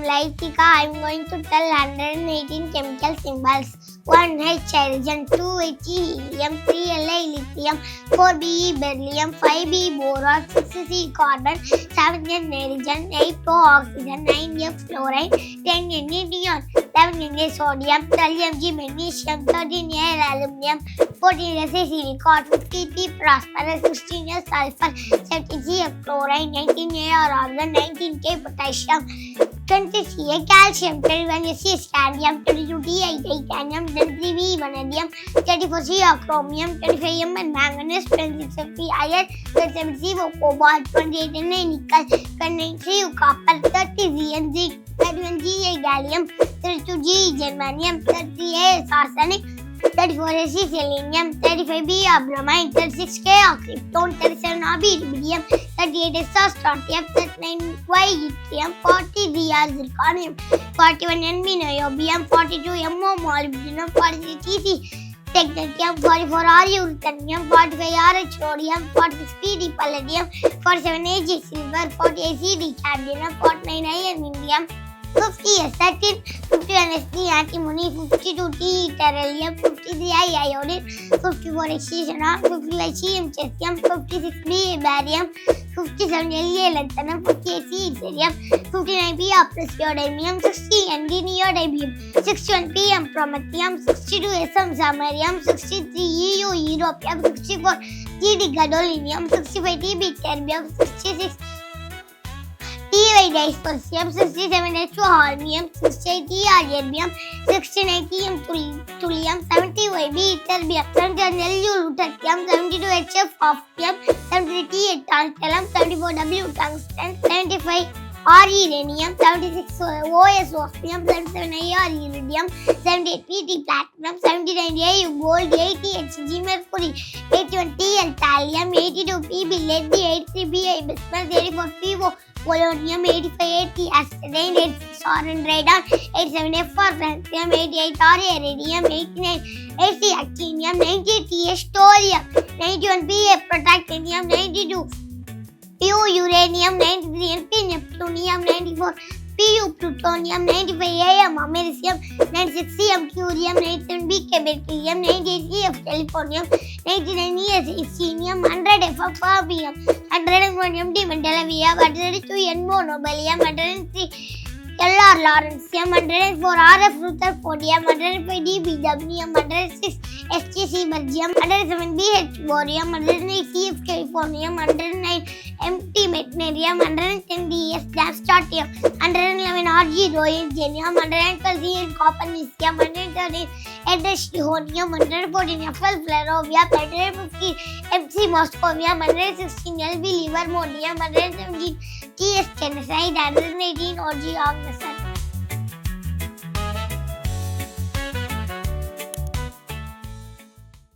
Layathika. I am going to tell 118 chemical symbols. 1 H hydrogen, 2 He helium, 3 Li lithium, 4 Be beryllium, 5 B boron, 6 C carbon, 7 N nitrogen, 8 O oxygen, 9 F fluorine, 10 N neon, 11 N sodium, 12 Mg magnesium, 13 A aluminum, 14 S silicon, 15 P phosphorus, 16 S sulfur, 17 C chlorine, 19 A argon, 19 K potassium, 20 Ca calcium, 21 C scandium, 22 Ti titanium, 23 V vanadium, 34 C chromium, 25 M manganese, 26 F iron, 27 C cobalt, 28 N nickel, 29 C copper, 30 Z zinc, 31 G gallium, 32 G germanium, 30 A arsenic, 34 C selenium, 35 B bromine, 36 K krypton, 37 B rubidium, 38 S strontium, 39 Y yttrium, 40 Z zirconium, 41 N niobium, 42 MO molybdenum, 43 Tc technetium, 44 R uranium, 45 RH rhodium, 46 PD palladium, 47 Ag silver, 48 C cadmium, 49 I indium, 50 S 13, 51 Sd antimony, 52 T beryllium, 53 I iodine, 54 xenon, 55 Cm cesium, 56 B barium, 57 La lanthanum, 58 C yttrium, 59 P praseodymium, 60 Nd neodymium, 61 Pm promethium, 62 Sm samarium, 63 Eu europium, 64 Gd gadolinium, 65 Tb terbium, 66 Ty dysprosium, 67 H2 holmium, 68 Tr erbium, 69 Tm thulium, 70 Yb terbium, 71 Lu lutetium, 72 Hf osmium, 73 T tantalum, 74 W tungsten, 75 R uranium, 76 OS osmium, 77 IR iridium, 78 PT platinum, 79 AU gold, 80 Hg mercury, 81 TL thallium, 82 PB lead, 83 Bi bismuth, 84 PO polonium, 85 80 acetylene, 86 orange radon, 87 F for francium, 88 R iridium, 89 AC actinium, 90 TH thorium, 91 PA protactinium, 92 Pu uranium, 93 NP neptunium, 94 Pu plutonium, 95 Am americium, 96 Cm curium, 97 Bk berkelium, 98 Ef californium, 99 Es histinium, 100 F fermium, 101 MD mendellium, 102 N nobelium, 103 LR lawrencium, 104 RF rutherfordium, 105 D bdubnium, 106 SGC bergium, 107 BH borium, 108 CF californium, 109 MT meitnerium, 110 DS strontium, 111 RG rhodium, 112 CN copernicium, 113 hydroxyhonium, 114 FL flerovia, 115 MC moscovium, 116 LB livermodium, 117 TS tennessite, 118 OG ognesite.